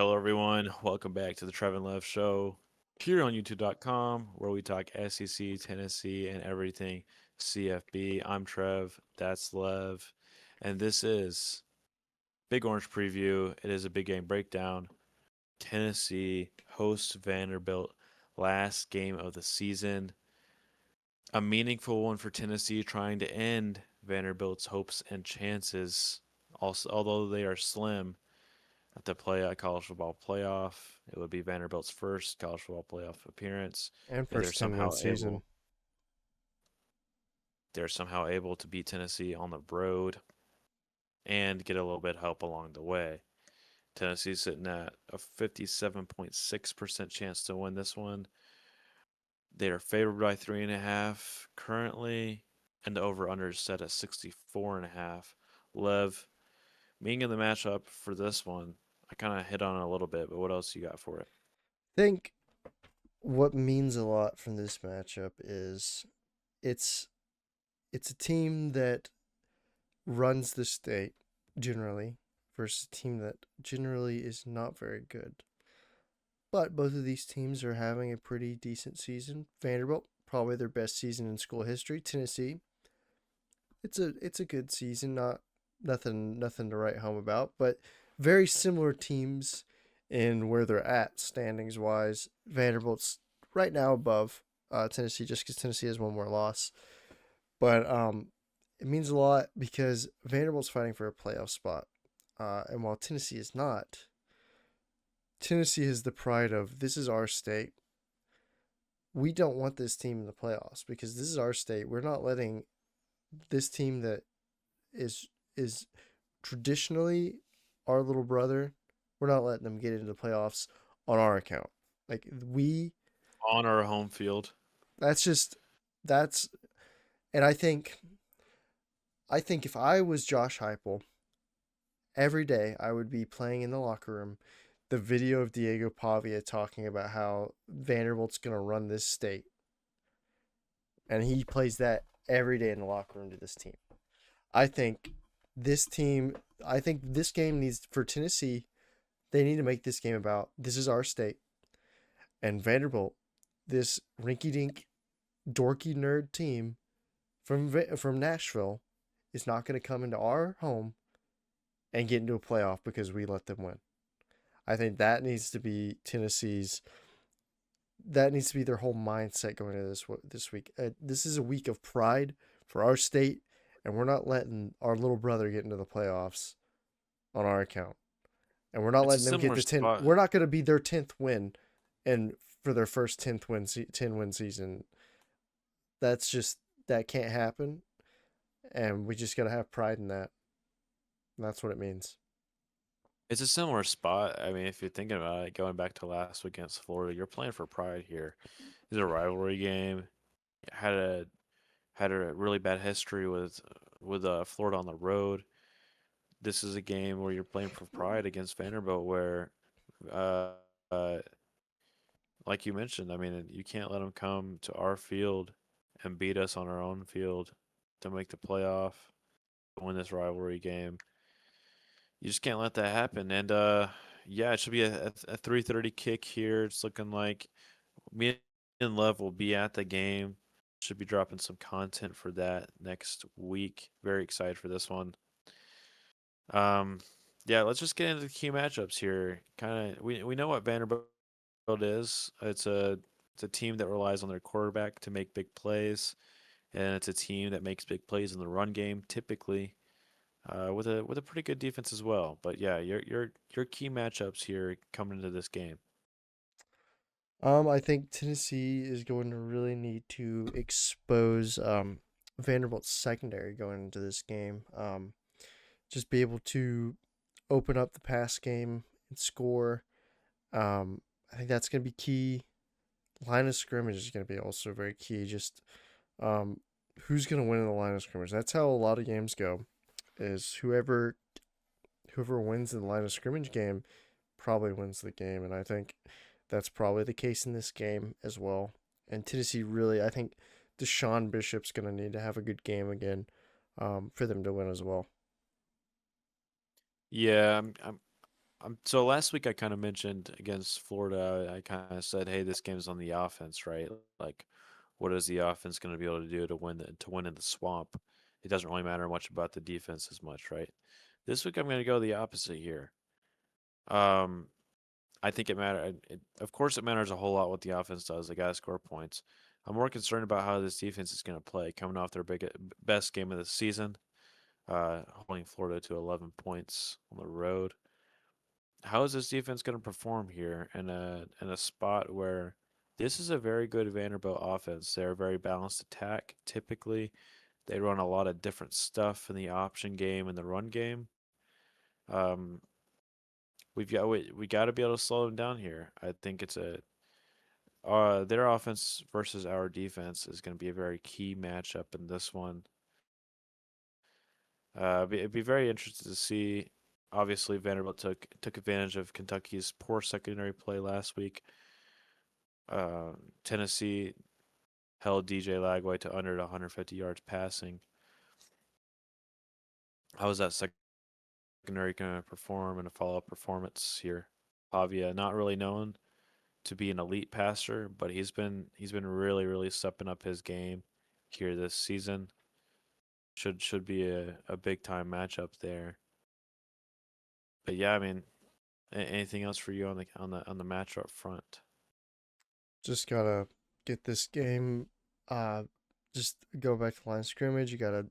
Hello, everyone. Welcome back to the Trev and Lev show here on YouTube.com, where we talk SEC, Tennessee, and everything CFB. I'm Trev. That's Lev. And this is Big Orange Preview. It is a big game breakdown. Tennessee hosts Vanderbilt, last game of the season. A meaningful one for Tennessee, trying to end Vanderbilt's hopes and chances, also, although they are slim at the play college football playoff. It would be Vanderbilt's first college football playoff appearance. And If first 10-win season. they're somehow able to beat Tennessee on the road and get a little bit of help along the way. Tennessee's sitting at a 57.6% chance to win this one. They are favored by 3.5 currently, and the over/under is set at 64.5. Lev, being in the matchup for this one, I kind of hit on it a little bit, but what else you got for it? I think what means a lot from this matchup is it's it's a team that runs the state generally versus a team that generally is not very good. But both of these teams are having a pretty decent season. Vanderbilt, probably their best season in school history. Tennessee, it's a good season, not nothing to write home about, but very similar teams in where they're at standings wise. Vanderbilt's right now above Tennessee just because Tennessee has one more loss, but it means a lot because Vanderbilt's fighting for a playoff spot, and while Tennessee is not, Tennessee is the pride of this is our state. We don't want this team in the playoffs because this is our state. We're not letting this team that is traditionally our little brother. We're not letting them get into the playoffs on our account. Like we, On our home field. that's just that's, and I think if I was Josh Heupel, every day I would be playing in the locker room the video of Diego Pavia talking about how Vanderbilt's gonna run this state, and he plays that every day in the locker room to this team. I think this team, I think this game needs for Tennessee. They need to make this game about this is our state and Vanderbilt, this rinky-dink, dorky nerd team from Nashville, is not going to come into our home and get into a playoff because we let them win. I think that needs to be Tennessee's. That needs to be their whole mindset going into this week. This is a week of pride for our state, and we're not letting our little brother get into the playoffs on our account, and we're not It's a letting them get similar the 10. spot. We're not going to be their 10th win, and for their first 10 win season, that's just that can't happen, and we just got to have pride in that. And that's what it means. It's a similar spot. I mean, if you're thinking about it, going back to last week against Florida, you're playing for pride here. It's a rivalry game. Had a had a really bad history with Florida on the road. This is a game where you're playing for pride against Vanderbilt, where uh, uh, like you mentioned, I mean, you can't let them come to our field and beat us on our own field to make the playoff, win this rivalry game. You just can't let that happen. And yeah, it should be a 3:30 kick here. It's looking like me and Lev will be at the game. Should be dropping some content for that next week. Very excited for this one. Um, yeah, let's just get into the key matchups here. Kind of, we know what Vanderbilt is. It's a team that relies on their quarterback to make big plays, and it's a team that makes big plays in the run game typically, with a pretty good defense as well. But yeah, your key matchups here coming into this game. I think Tennessee is going to really need to expose Vanderbilt's secondary going into this game. Just be able to open up the pass game and score. I think that's going to be key. Line of scrimmage is going to be also very key. Just um, who's going to win in the line of scrimmage? That's how a lot of games go. Is whoever wins in the line of scrimmage game probably wins the game, and I think that's probably the case in this game as well. And Tennessee really, I think Deshaun Bishop's going to need to have a good game again for them to win as well. Yeah, So last week I kind of mentioned against Florida, I kind of said, "Hey, this game's on the offense, right? Like, what is the offense going to be able to do to win in the swamp? It doesn't really matter much about the defense as much, right?" This week I'm going to go the opposite here. Um, I think it matters. Of course, it matters a whole lot what the offense does. They got to score points. I'm more concerned about how this defense is going to play, coming off their best game of the season, holding Florida to 11 points on the road. How is this defense going to perform here in a spot where this is a very good Vanderbilt offense? They're a very balanced attack. Typically, they run a lot of different stuff in the option game and the run game. Um, we got to be able to slow them down here. I think it's a their offense versus our defense is going to be a very key matchup in this one. It'd be very interesting to see. Obviously, Vanderbilt took advantage of Kentucky's poor secondary play last week. Uh, Tennessee held DJ Lagway to under 150 yards passing. How is that secondary going to perform in a follow-up performance here? Pavia, not really known to be an elite passer, but he's been really stepping up his game here this season. Should be a big time matchup there. But yeah, I mean, anything else for you on the matchup front? Just gotta get this game. Uh, just go back to line of scrimmage. You gotta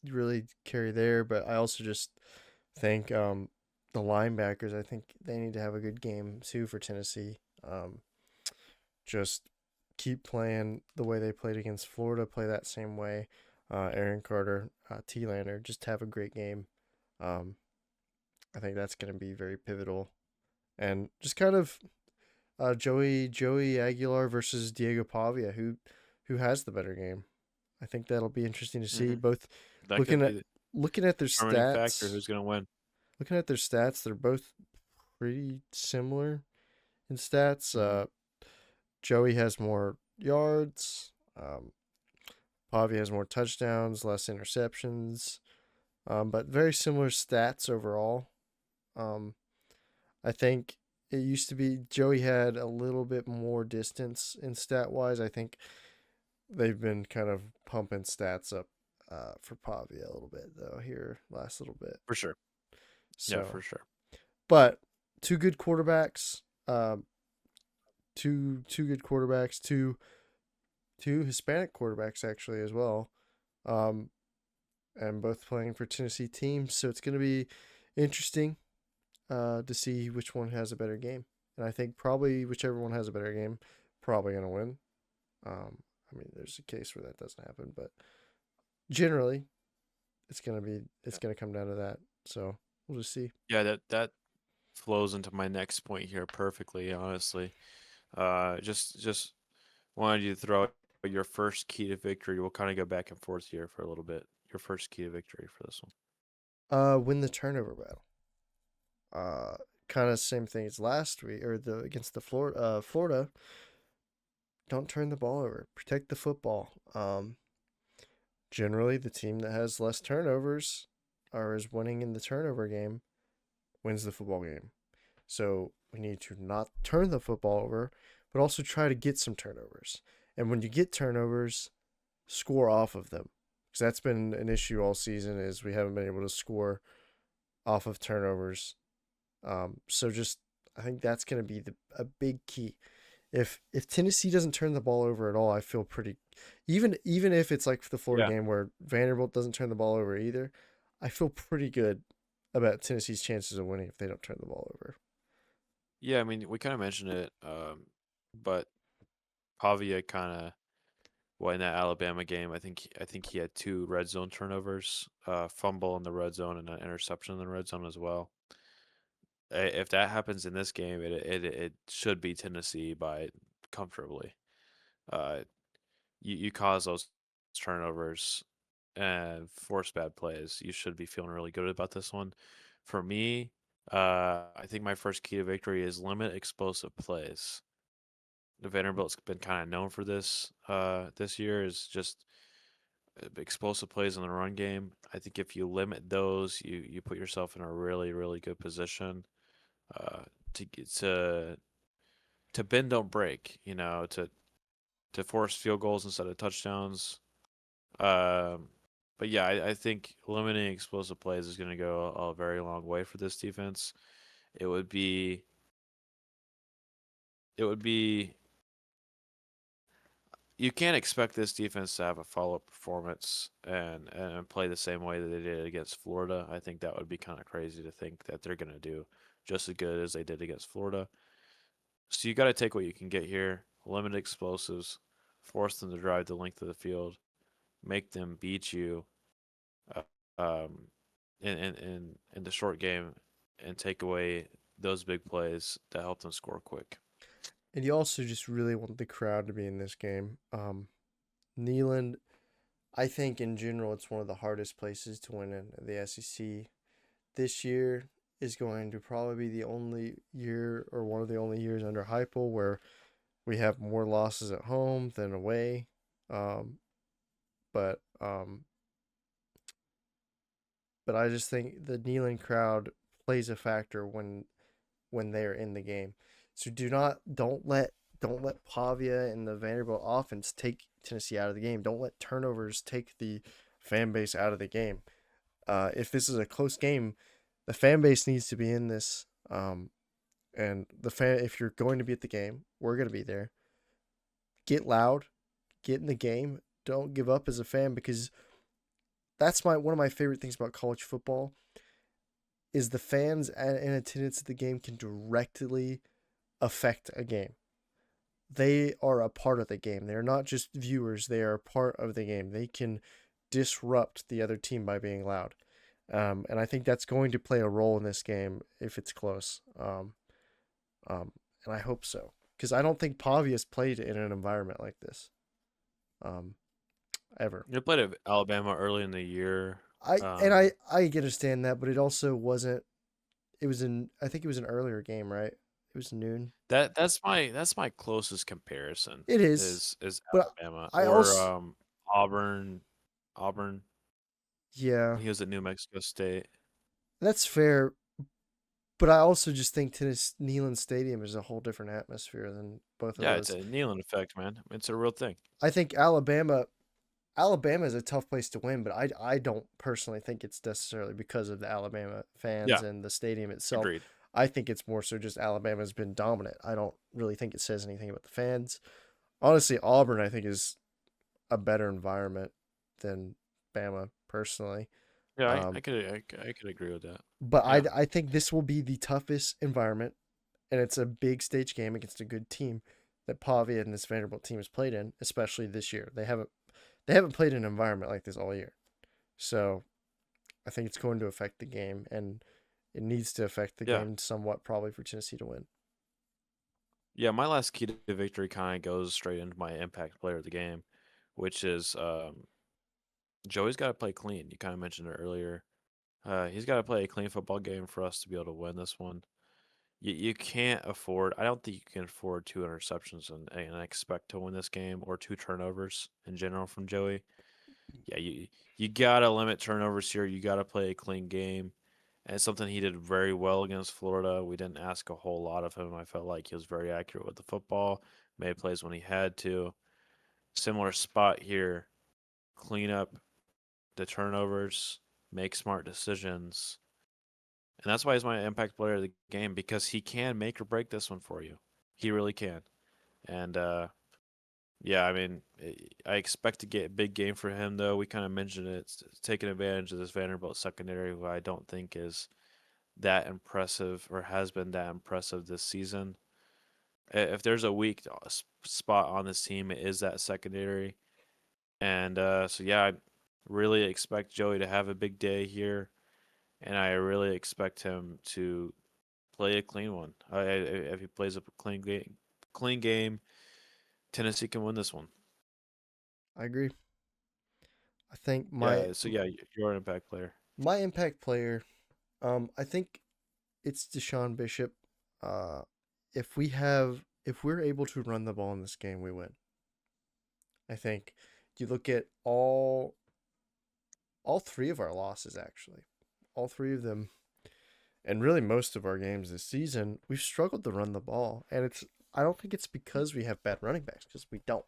really carry there, but I also just think the linebackers. I think they need to have a good game too for Tennessee. Just keep playing the way they played against Florida. Play that same way. Aaron Carter, T. Lander, just have a great game. Um, I think that's going to be very pivotal, and just kind of Joey Aguilar versus Diego Pavia, who has the better game. I think that'll be interesting to see. Hmm. Both That looking could at be the looking at their determining factor. stats, Who's going to win? they're both pretty similar in stats. Hmm. Joey has more yards. Pavia has more touchdowns, less interceptions, but very similar stats overall. Um, I think it used to be Joey had a little bit more distance in stat wise. I think they've been kind of pumping stats up for Pavia a little bit though here last little bit. For sure. Yeah, for So, sure. but two good quarterbacks, two good quarterbacks, two Hispanic quarterbacks actually as well, um, and both playing for Tennessee teams. So it's going to be interesting to see which one has a better game. And I think probably whichever one has a better game, probably going to win. I mean, there's a case where that doesn't happen, but generally, it's gonna come down to that. So we'll just see. Yeah, that flows into my next point here perfectly. Honestly, just wanted you to throw out your first key to victory. We'll kind of go back and forth here for a little bit. Your first key to victory for this one. Win the turnover battle. Uh, Kind of same thing as last week or the against the Florida. Don't turn the ball over. Protect the football. Generally, the team that has less turnovers or is winning in the turnover game wins the football game. So we need to not turn the football over, but also try to get some turnovers. And when you get turnovers, score off of them. Because that's been an issue all season is we haven't been able to score off of turnovers. So just I think that's going to be a big key. If Tennessee doesn't turn the ball over at all, I feel pretty. Even if it's like the Florida Yeah. game where Vanderbilt doesn't turn the ball over either, I feel pretty good about Tennessee's chances of winning if they don't turn the ball over. Yeah, I mean, we kind of mentioned it, but Pavia kind of, well, in that Alabama game, I think he had two red zone turnovers, fumble in the red zone and an interception in the red zone as well. If that happens in this game, it should be Tennessee by comfortably. Uh, you cause those turnovers and force bad plays, you should be feeling really good about this one. For me, I think my first key to victory is limit explosive plays. The Vanderbilt's been kind of known for this this year is just explosive plays in the run game. I think if you limit those, you put yourself in a really good position. uh, to get to bend don't break. To force field goals instead of touchdowns. Um, but yeah, I think limiting explosive plays is going to go a very long way for this defense. It would be it would be you can't expect this defense to have a follow up performance and play the same way that they did against Florida. I think that would be kind of crazy to think that they're going to do just as good as they did against Florida. So you got to take what you can get here, limit explosives, force them to drive the length of the field, make them beat you uh, um, in the short game, and take away those big plays that help them score quick. And you also just really want the crowd to be in this game. Neyland, I think in general, it's one of the hardest places to win in the SEC. This year is going to probably be the only year or one of the only years under Heupel where we have more losses at home than away. Um, but um, but I just think the Neyland crowd plays a factor when they're in the game. So don't let Pavia and the Vanderbilt offense take Tennessee out of the game. Don't let turnovers take the fan base out of the game. If this is a close game, the fan base needs to be in this. And the fan, if you're going to be at the game, we're going to be there. Get loud, get in the game. Don't give up as a fan because that's my one of my favorite things about college football is the fans in attendance at the game can directly affect a game. They are a part of the game. They're not just viewers, they are a part of the game. They can disrupt the other team by being loud. And I think that's going to play a role in this game if it's close. Um, and I hope so. Because I don't think Pavia's played in an environment like this um, ever. They played at Alabama early in the year. I understand that, but it also wasn't. It was in. I think it was an earlier game, right? It was noon. That's my closest comparison It is, is but Alabama I or also Auburn. Auburn yeah, when he was at New Mexico State. that's fair. But I also just think tennis Neyland Stadium is a whole different atmosphere than both of Yeah, it's those. a Neyland effect, man. It's a real thing. I think Alabama is a tough place to win, but I don't personally think it's necessarily because of the Alabama fans Yeah, and the stadium itself. agreed. I think it's more so just Alabama's been dominant. I don't really think it says anything about the fans. Honestly, Auburn I think is a better environment than Bama personally. Yeah, I Um, could I could agree with that. but Yeah, I think this will be the toughest environment, and it's a big stage game against a good team that Pavia and this Vanderbilt team has played in, especially this year. They haven't played in an environment like this all year, so I think it's going to affect the game, and it needs to affect the yeah, game somewhat probably for Tennessee to win. yeah. My last key to victory kind of goes straight into my impact player of the game, which is Joey's got to play clean. You kind of mentioned it earlier. He's got to play a clean football game for us to be able to win this one. You can't afford. I don't think you can afford two interceptions and expect to win this game or two turnovers in general from Joey. Yeah, you gotta limit turnovers here. You gotta play a clean game, and it's something he did very well against Florida. We didn't ask a whole lot of him. I felt like he was very accurate with the football, made plays when he had to. Similar spot here. Clean up the turnovers, make smart decisions, and that's why he's my impact player of the game because he can make or break this one for you. He really can. And yeah, I mean, I expect to get a big game for him though. We kind of mentioned it, it's taking advantage of this Vanderbilt secondary, who I don't think is that impressive or has been that impressive this season. If there's a weak spot on this team, it is that secondary. And so yeah, I really expect Joey to have a big day here, and I really expect him to play a clean one. If he plays a clean game, Tennessee can win this one. I agree. I think Yeah. So yeah, you're an impact player. my impact player, I think it's Deshaun Bishop. Uh, if we're able to run the ball in this game, we win. I think you look at all three of our losses actually, all three of them, and really most of our games this season, we've struggled to run the ball. And I don't think it's because we have bad running backs, because we don't.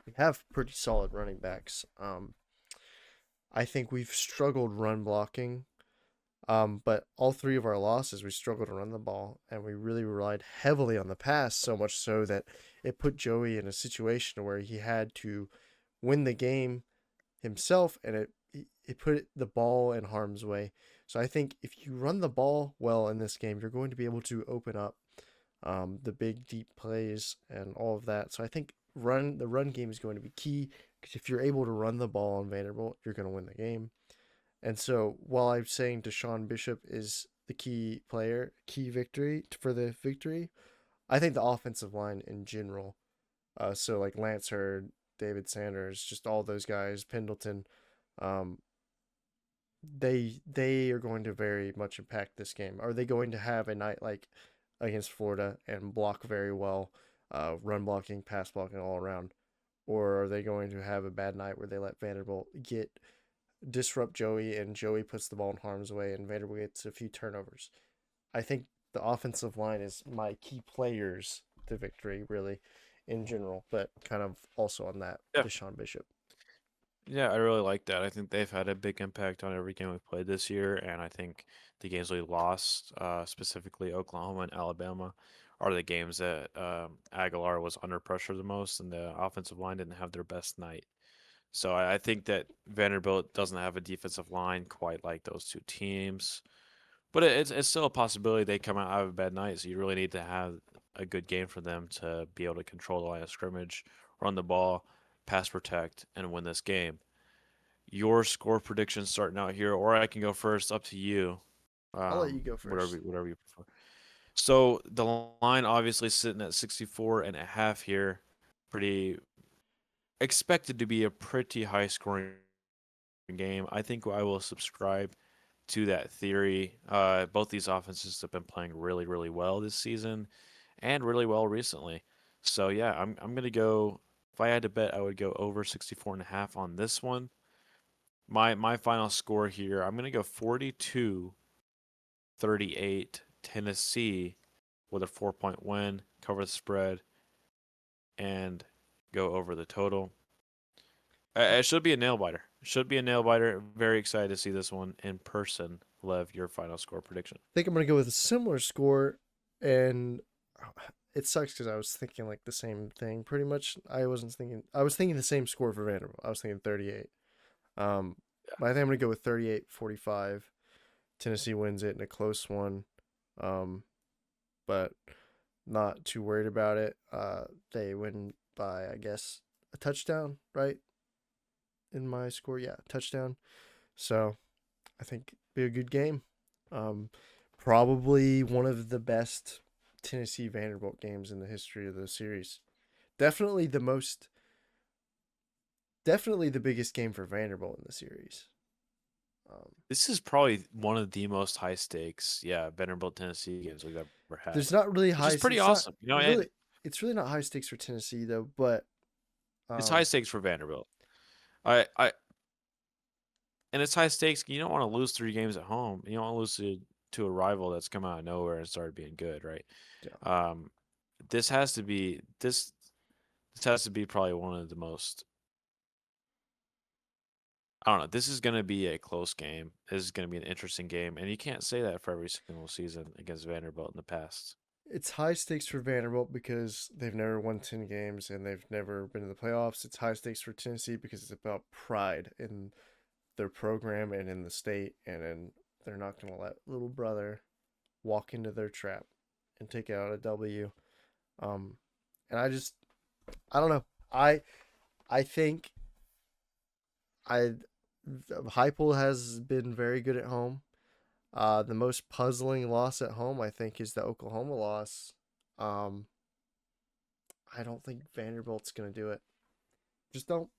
We have pretty solid running backs. I think we've struggled run blocking. But all three of our losses, we struggled to run the ball, and we really relied heavily on the pass, so much so that it put Joey in a situation where he had to win the game himself, and it put the ball in harm's way. So I think if you run the ball well in this game, you're going to be able to open up the big deep plays and all of that. So I think the run game is going to be key, because if you're able to run the ball on Vanderbilt, you're going to win the game. And so while I'm saying Deshaun Bishop is the key player, key victory for the victory, I think the offensive line in general, so like Lance Hurd, David Sanders, just all those guys, Pendleton, um, they are going to very much impact this game. Are they going to have a night like against Florida and block very well, run blocking, pass blocking all around, or are they going to have a bad night where they let Vanderbilt get disrupt Joey and Joey puts the ball in harm's way and Vanderbilt gets a few turnovers? I think the offensive line is my key players to victory, really, in general, but kind of also on that Yeah. Deshaun Bishop. Yeah, I really like that. I think they've had a big impact on every game we've played this year, and I think the games we lost, specifically Oklahoma and Alabama, are the games that Aguilar was under pressure the most, and the offensive line didn't have their best night. So I think that Vanderbilt doesn't have a defensive line quite like those two teams, but it's still a possibility they come out of a bad night. So you really need to have a good game for them to be able to control the line of scrimmage, run the ball, pass protect, and win this game. Your score prediction starting out here, or I can go first. Up to you. I'll let you go first. Whatever you prefer. So the line obviously sitting at 64 and a half here. Pretty expected to be a pretty high scoring game. I think I will subscribe to that theory. Both these offenses have been playing really, really well this season and really well recently. So yeah, I'm gonna go. If I had to bet, I would go over 64 and a half on this one. My final score here, I'm gonna go 42-38 Tennessee with a 4-point win, cover the spread, and go over the total. It should be a nail biter. Should be a nail biter. Very excited to see this one in person. Lev, your final score prediction. I think I'm going to go with a similar score, and it sucks because I was thinking like the same thing pretty much. I was thinking the same score for Vanderbilt. I was thinking 38. Um, but I think I'm going to go with 38-45. Tennessee wins it in a close one. Um, but not too worried about it. They win by, I guess, a touchdown, right? In my score, yeah, touchdown. So I think be a good game. Um, Probably one of the best Tennessee Vanderbilt games in the history of the series. Definitely the most, definitely the biggest game for Vanderbilt in the series. Um, This is probably one of the most high stakes, yeah, Vanderbilt Tennessee games we've ever had, there's not really which high. is pretty It's not awesome. You know, and really. It's really not high stakes for Tennessee though. But it's high um, stakes for Vanderbilt. I and it's high stakes. You don't want to lose 3 games at home. You don't want to lose to a rival that's come out of nowhere and started being good, right? yeah, Um, this has to be this has to be probably one of the most. I don't know. This is going to be a close game. This is going to be an interesting game, and you can't say that for every single season against Vanderbilt in the past. it's high stakes for Vanderbilt because they've never won 10 games and they've never been in the playoffs. It's high stakes for Tennessee because it's about pride in their program and in the state, and then they're not going to let little brother walk into their trap and take out a W. Um, and I don't know. I think I Heupel has been very good at home. The most puzzling loss at home, I think, is the Oklahoma loss. Um, I don't think Vanderbilt's gonna do it. Just don't.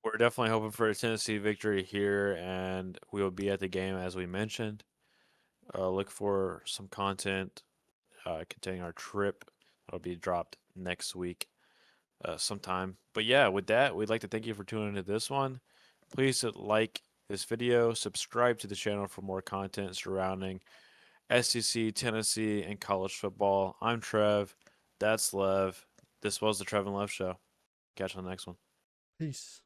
We're definitely hoping for a Tennessee victory here, and we will be at the game as we mentioned. Look for some content containing our trip. That'll be dropped next week sometime. But yeah, with that, we'd like to thank you for tuning into this one. Please like this video. Subscribe to the channel for more content surrounding SEC, Tennessee, and college football. I'm Trev. That's Lev. This was the Trev and Lev Show. Catch you on the next one. Peace.